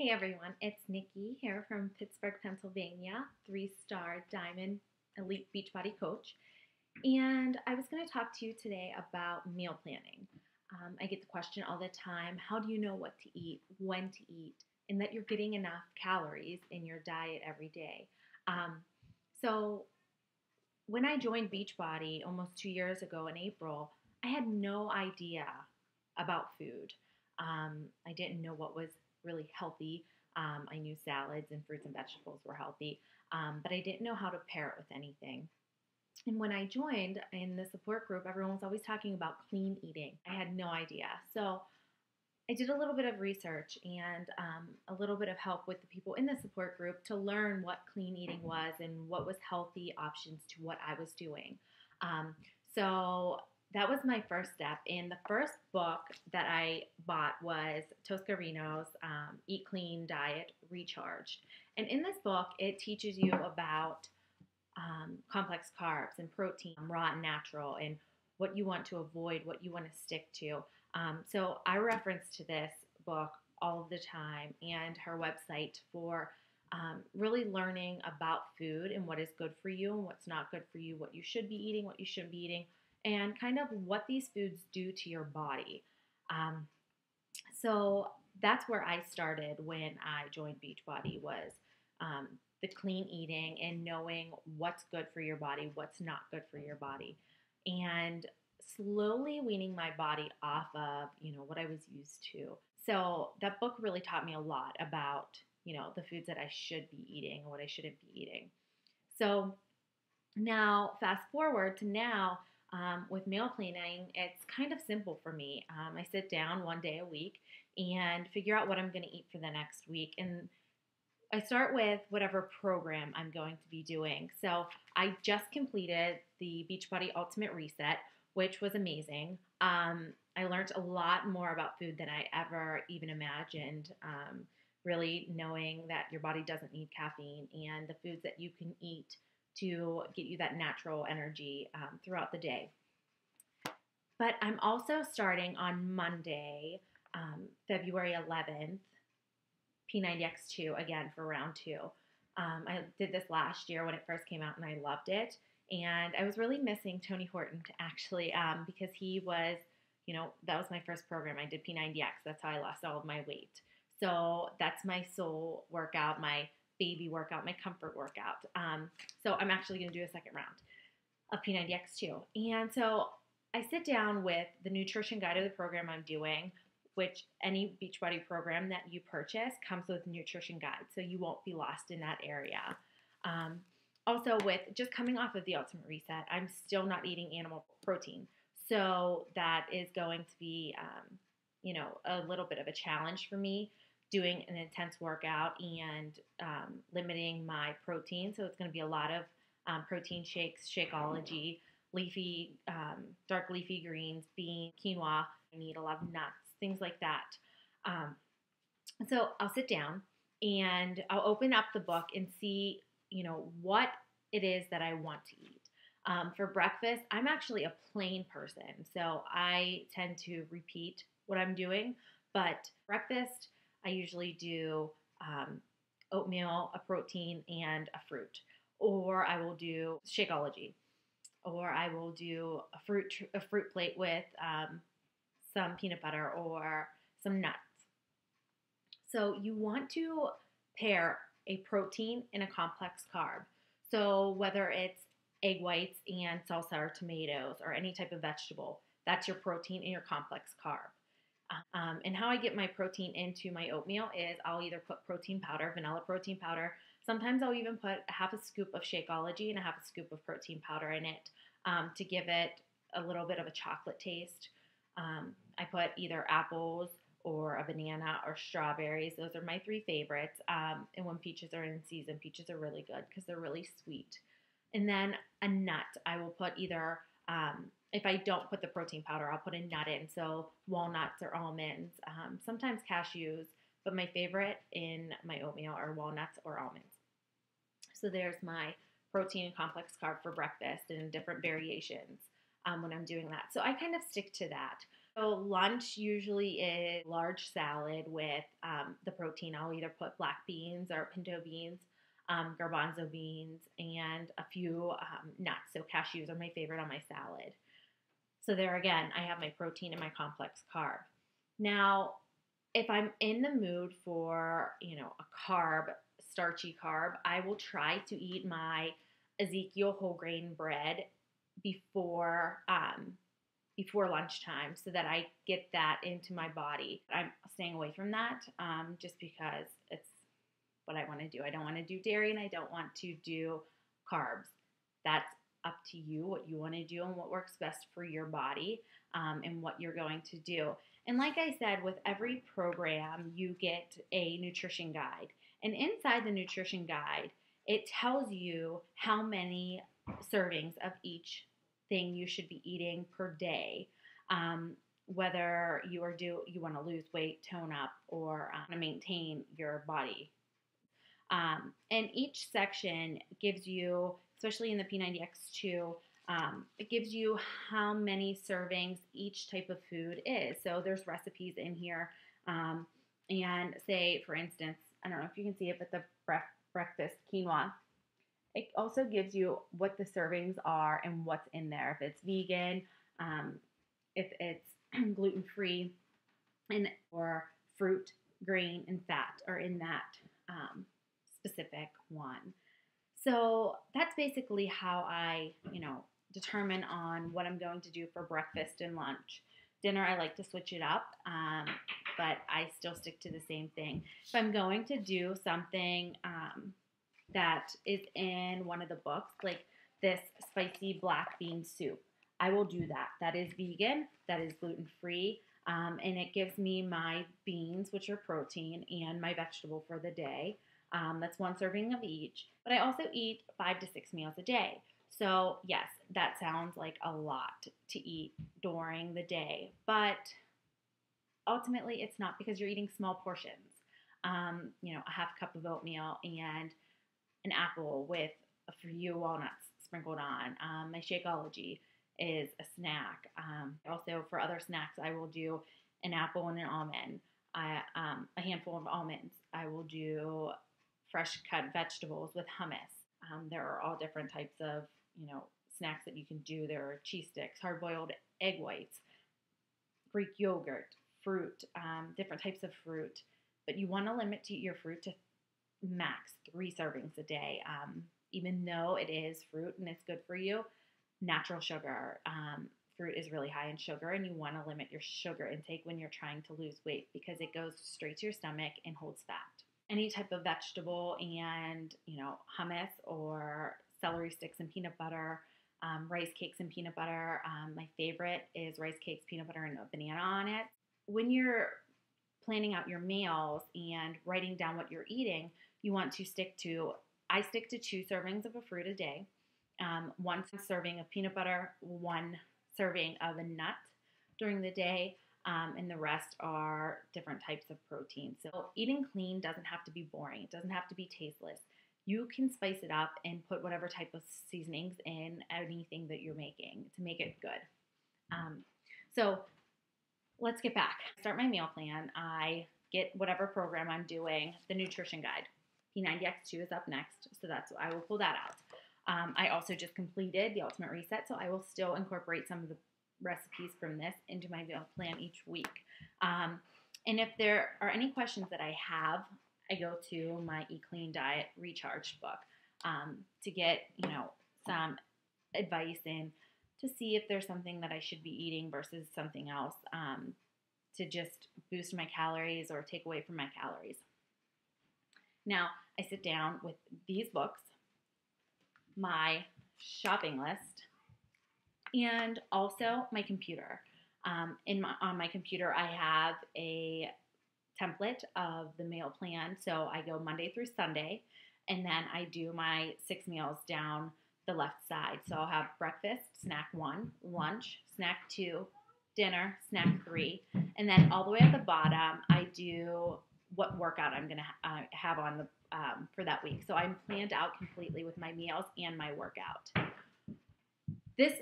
Hey everyone, it's Nikki here from Pittsburgh, Pennsylvania, 3-star Diamond Elite Beachbody coach. And I was going to talk to you today about meal planning. I get the question all the time, how do you know what to eat, when to eat, and that you're getting enough calories in your diet every day? Um, so when I joined Beachbody almost 2 years ago in April, I had no idea about food. I didn't know what was really healthy. I knew salads and fruits and vegetables were healthy, but I didn't know how to pair it with anything. And when I joined in the support group, everyone was always talking about clean eating. I had no idea. So I did a little bit of research and a little bit of help with the people in the support group to learn what clean eating was and what was healthy options to what I was doing. Um, so that was my first step. And the first book that I bought was Toscarino's Eat Clean Diet Recharged. And in this book, it teaches you about complex carbs and protein, raw and natural, and what you want to avoid, what you want to stick to. So I reference to this book all of the time and her website for really learning about food and what is good for you and what's not good for you, what you should be eating, what you shouldn't be eating, and kind of what these foods do to your body. Um, so that's where I started when I joined Beachbody was um, the clean eating and knowing what's good for your body, what's not good for your body, and slowly weaning my body off of what I was used to. So that book really taught me a lot about the foods that I should be eating and what I shouldn't be eating. So now, fast forward to now, with meal planning, it's kind of simple for me. I sit down one day a week and figure out what I'm going to eat for the next week. And I start with whatever program I'm going to be doing. So I just completed the Beachbody Ultimate Reset, which was amazing. I learned a lot more about food than I ever even imagined. Really knowing that your body doesn't need caffeine and the foods that you can eat to get you that natural energy throughout the day. But I'm also starting on Monday, February 11th, P90X2 again for round two. I did this last year when it first came out and I loved it. And I was really missing Tony Horton actually because he was, that was my first program. I did P90X. That's how I lost all of my weight. So that's my soul workout, my baby workout, my comfort workout. So I'm actually going to do a second round of P90X2. And so I sit down with the nutrition guide of the program I'm doing, which any Beachbody program that you purchase comes with a nutrition guide, so you won't be lost in that area. Also, with just coming off of the Ultimate Reset, I'm still not eating animal protein. So that is going to be, a little bit of a challenge for me doing an intense workout and limiting my protein. So it's going to be a lot of protein shakes, Shakeology, leafy, dark leafy greens, beans, quinoa. I need a lot of nuts, things like that. So I'll sit down and I'll open up the book and see, what it is that I want to eat. For breakfast, I'm actually a plain person, so I tend to repeat what I'm doing. But breakfast, I usually do oatmeal, a protein, and a fruit. Or I will do Shakeology. Or I will do a fruit plate with some peanut butter or some nuts. So you want to pair a protein and a complex carb. So whether it's egg whites and salsa or tomatoes or any type of vegetable, that's your protein and your complex carb. And how I get my protein into my oatmeal is I'll either put protein powder, vanilla protein powder. Sometimes I'll even put a half a scoop of Shakeology and a half a scoop of protein powder in it to give it a little bit of a chocolate taste. I put either apples or a banana or strawberries. Those are my three favorites. And when peaches are in season, peaches are really good because they're really sweet. And then a nut. I will put either, if I don't put the protein powder, I'll put a nut in. So walnuts or almonds, sometimes cashews, but my favorite in my oatmeal are walnuts or almonds. So there's my protein and complex carb for breakfast and different variations when I'm doing that. So I kind of stick to that. So lunch usually is large salad with the protein. I'll either put black beans or pinto beans, garbanzo beans, and a few nuts. So cashews are my favorite on my salad. So there again, I have my protein and my complex carb. Now, if I'm in the mood for, a starchy carb, I will try to eat my Ezekiel whole grain bread before before lunchtime so that I get that into my body. I'm staying away from that just because it's what I want to do. I don't want to do dairy and I don't want to do carbs. That's up to you, what you want to do and what works best for your body and what you're going to do. And like I said, with every program, you get a nutrition guide. And inside the nutrition guide, it tells you how many servings of each thing you should be eating per day. Whether you want to lose weight, tone up, or want to maintain your body. And each section gives you, especially in the P90X2, it gives you how many servings each type of food is. So there's recipes in here. And say, for instance, I don't know if you can see it, but the breakfast quinoa. It also gives you what the servings are and what's in there. If it's vegan, if it's gluten-free, or fruit, grain, and fat are in that specific one. So that's basically how I, determine on what I'm going to do for breakfast and lunch. Dinner, I like to switch it up, but I still stick to the same thing. If I'm going to do something that is in one of the books, like this spicy black bean soup, I will do that. That is vegan, that is gluten-free, and it gives me my beans, which are protein, and my vegetable for the day. That's one serving of each. But I also eat 5 to 6 meals a day. So yes, that sounds like a lot to eat during the day. But ultimately, it's not because you're eating small portions. A half cup of oatmeal and an apple with a few walnuts sprinkled on. My Shakeology is a snack. Also, for other snacks, I will do an apple and an almond, a handful of almonds. I will do fresh cut vegetables with hummus. There are all different types of, snacks that you can do. There are cheese sticks, hard-boiled egg whites, Greek yogurt, fruit, different types of fruit. But you want to limit your fruit to max 3 servings a day. Even though it is fruit and it's good for you, natural sugar. Fruit is really high in sugar, and you want to limit your sugar intake when you're trying to lose weight because it goes straight to your stomach and holds fat. Any type of vegetable and, hummus or celery sticks and peanut butter, rice cakes and peanut butter. My favorite is rice cakes, peanut butter, and a banana on it. When you're planning out your meals and writing down what you're eating, you want to I stick to 2 servings of a fruit a day, 1 serving of peanut butter, 1 serving of a nut during the day, and the rest are different types of protein. So eating clean doesn't have to be boring. It doesn't have to be tasteless. You can spice it up and put whatever type of seasonings in anything that you're making to make it good. So let's get back. Start my meal plan. I get whatever program I'm doing, the nutrition guide. P90X2 is up next, so I will pull that out. I also just completed the Ultimate Reset, so I will still incorporate some of the recipes from this into my meal plan each week. And if there are any questions that I have, I go to my Eat Clean Diet Recharged book to get, some advice and to see if there's something that I should be eating versus something else to just boost my calories or take away from my calories. Now, I sit down with these books, my shopping list, and also my computer. On my computer, I have a template of the meal plan. So I go Monday through Sunday, and then I do my 6 meals down the left side. So I'll have breakfast, snack 1, lunch, snack 2, dinner, snack 3, and then all the way at the bottom, I do what workout I'm going to have on the for that week. So I'm planned out completely with my meals and my workout. This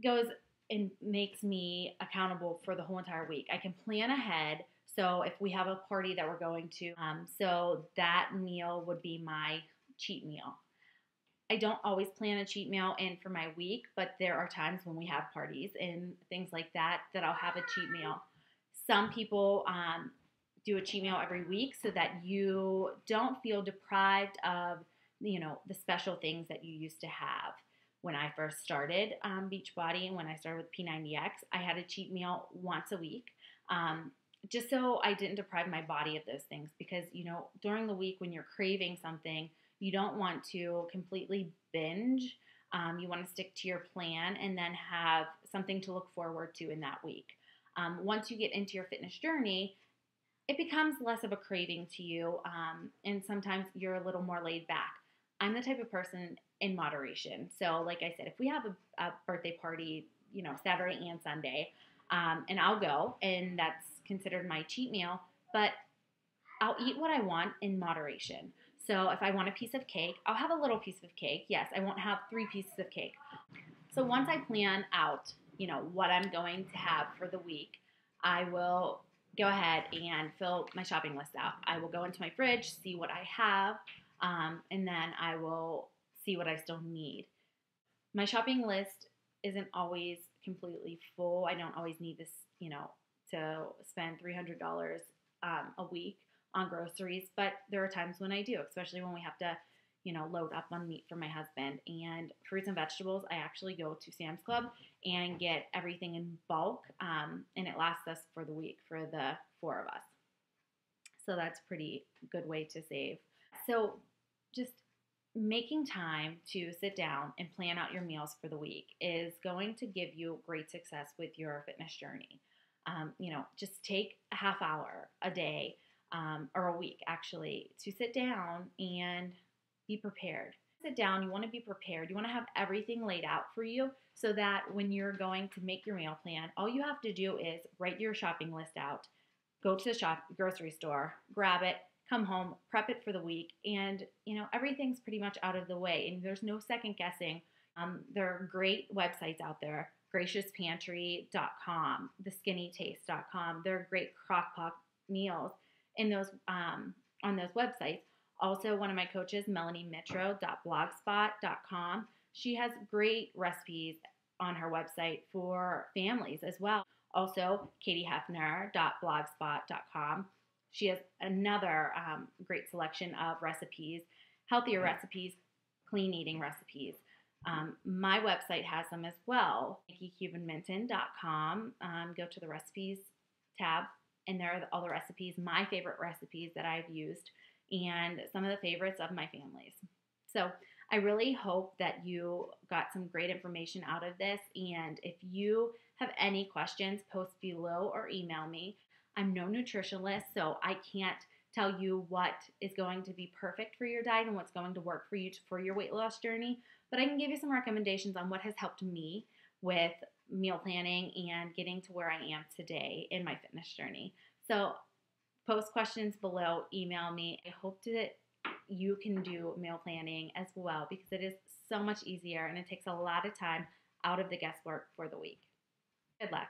goes it makes me accountable for the whole entire week. I can plan ahead. So if we have a party that we're going to, so that meal would be my cheat meal. I don't always plan a cheat meal in for my week, but there are times when we have parties and things like that I'll have a cheat meal. Some people do a cheat meal every week so that you don't feel deprived of, the special things that you used to have. When I first started Beachbody and when I started with P90X, I had a cheat meal once a week. Just so I didn't deprive my body of those things, because, during the week when you're craving something, you don't want to completely binge. You want to stick to your plan and then have something to look forward to in that week. Once you get into your fitness journey, it becomes less of a craving to you, and sometimes you're a little more laid back. I'm the type of person in moderation. So like I said, if we have a birthday party, Saturday and Sunday, and I'll go, and that's considered my cheat meal, but I'll eat what I want in moderation. So if I want a piece of cake, I'll have a little piece of cake. Yes, I won't have 3 pieces of cake. So once I plan out, what I'm going to have for the week, I will go ahead and fill my shopping list out. I will go into my fridge, see what I have, and then I will see what I still need. My shopping list isn't always completely full. I don't always need this, to spend $300 a week on groceries, but there are times when I do, especially when we have to, load up on meat for my husband. And fruits and vegetables, I actually go to Sam's Club and get everything in bulk, and it lasts us for the week for the 4 of us. So that's a pretty good way to save. So just making time to sit down and plan out your meals for the week is going to give you great success with your fitness journey. Just take a half hour a day, or a week actually, to sit down and be prepared. Sit down, you want to be prepared. You want to have everything laid out for you so that when you're going to make your meal plan, all you have to do is write your shopping list out, go to the grocery store, grab it, come home, prep it for the week, and everything's pretty much out of the way, and there's no second guessing. There are great websites out there, graciouspantry.com, theskinnytaste.com. They're great crock-pot meals in those on those websites. Also, one of my coaches, melaniemitro.blogspot.com, she has great recipes on her website for families as well. Also, katieheffner.blogspot.com. She has another great selection of recipes, healthier recipes, clean eating recipes. My website has them as well, NikkiCubanMinton.com. Go to the recipes tab, and there are all the recipes, my favorite recipes that I've used, and some of the favorites of my families. So I really hope that you got some great information out of this, and if you have any questions, post below or email me. I'm no nutritionist, so I can't tell you what is going to be perfect for your diet and what's going to work for you for your weight loss journey, but I can give you some recommendations on what has helped me with meal planning and getting to where I am today in my fitness journey. So post questions below, email me. I hope that you can do meal planning as well, because it is so much easier and it takes a lot of time out of the guesswork for the week. Good luck.